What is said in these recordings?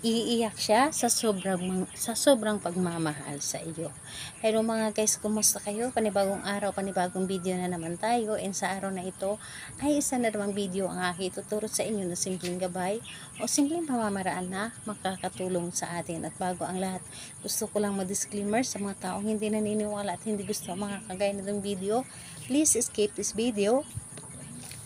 Iiyak siya sa sobrang pagmamahal sa iyo. Hello mga guys, kumusta kayo? Panibagong araw, panibagong video na naman tayo. And sa araw na ito ay isa na namang video ang aking tuturo sa inyo na simpleng gabay o simpleng pamamaraan na makakatulong sa atin. At bago ang lahat, gusto ko lang ma-disclaimer sa mga taong hindi naniniwala at hindi gusto ang mga kagaya na itong video. Please skip this video.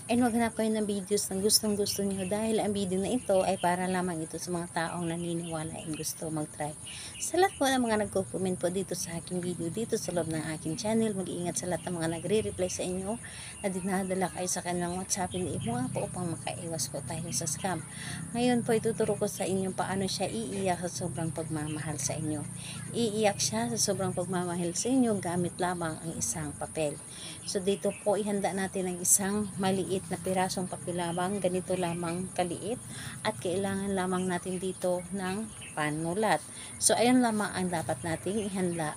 And maghanap kayo ng videos na gustong gusto niyo dahil ang video na ito ay para lamang ito sa mga taong naniniwala and gusto mag-try. Sa lahat po ng mga nagko-comment po dito sa aking video, dito sa loob ng aking channel, mag-iingat sa lahat ng mga nagre-reply sa inyo na dinadala kayo sa kanilang WhatsApp and mga po upang makaiwas po tayo sa scam. Ngayon po ituturo ko sa inyo paano siya iiyak sa sobrang pagmamahal sa inyo. Iiyak siya sa sobrang pagmamahal sa inyo gamit lamang ang isang papel. So dito po ihanda natin ang isang maliit na pirasong papel lamang, ganito lamang kaliit, at kailangan lamang natin dito ng panulat. So ayan lamang ang dapat nating ihanda.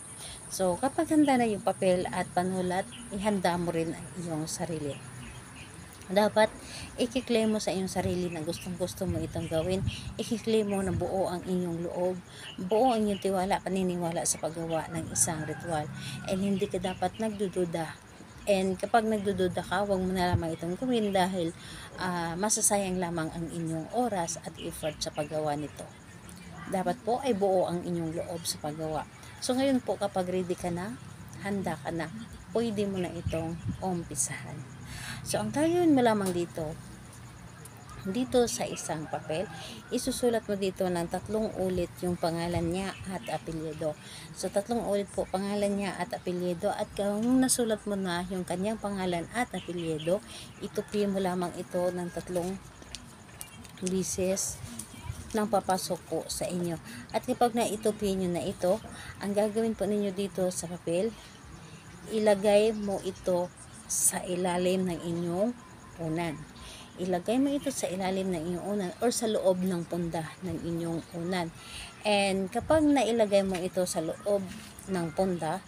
So kapag handa na yung papel at panulat, ihanda mo rin ang iyong sarili. Dapat i-claim mo sa iyong sarili na gustong gusto mo itong gawin. I-claim mo na buo ang inyong loob, buo ang iyong tiwala, paniniwala sa paggawa ng isang ritual, and hindi ka dapat nagdududa. And kapag nagdududa ka, huwag mo na lamang itong gawin dahil masasayang lamang ang inyong oras at effort sa paggawa nito. Dapat po ay buo ang inyong loob sa paggawa. So ngayon po, kapag ready ka na, handa ka na, pwede mo na itong umpisahan. So ang gagawin mo lamang dito sa isang papel, isusulat mo dito ng 3 ulit yung pangalan niya at apelyido. So 3 ulit po pangalan niya at apelyido, at kung nasulat mo na yung kanyang pangalan at apelyido, itupi mo lamang ito ng 3 bisis nang papasok po sa inyo. At kapag naitupi nyo na ito, ang gagawin po ninyo dito sa papel, ilagay mo ito sa ilalim ng inyong unan. Ilagay mo ito sa ilalim ng inyong unan or sa loob ng punda ng inyong unan. And kapag nailagay mo ito sa loob ng punda,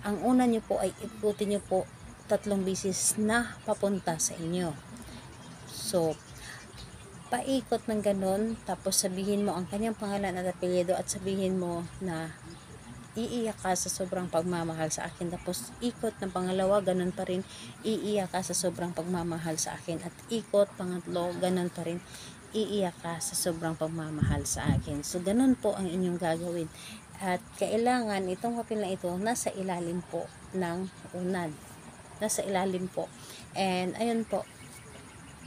ang unan nyo po ay ikutin nyo po 3 bisis na papunta sa inyo. So, paikot ng ganun, tapos sabihin mo ang kanyang pangalan at apelyido at sabihin mo na iiyak ka sa sobrang pagmamahal sa akin. Tapos ikot ng pangalawa, ganun pa rin, iiyak ka sa sobrang pagmamahal sa akin. At ikot pangatlo, ganun pa rin, iiyak ka sa sobrang pagmamahal sa akin. So ganun po ang inyong gagawin. At kailangan itong papel na ito nasa ilalim po ng unan. Nasa ilalim po. And ayun po,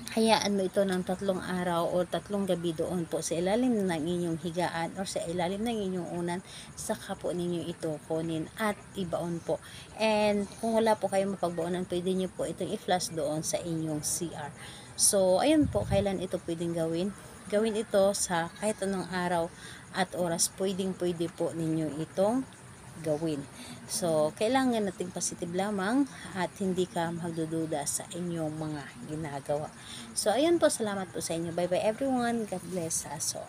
hayaan mo ito ng 3 araw o 3 gabi doon po sa ilalim ng inyong higaan or sa ilalim ng inyong unan, saka po ninyo ito kunin at ibaon po. And kung wala po kayong mapagbaonan, pwede nyo po itong i-flash doon sa inyong CR. So ayun po, kailan ito pwedeng gawin? Gawin ito sa kahit anong araw at oras, pwede po ninyo itong gawin. So, kailangan nating positive lamang at hindi ka magdududa sa inyong mga ginagawa. So, ayun po, salamat po sa inyo. Bye bye everyone. God bless us all.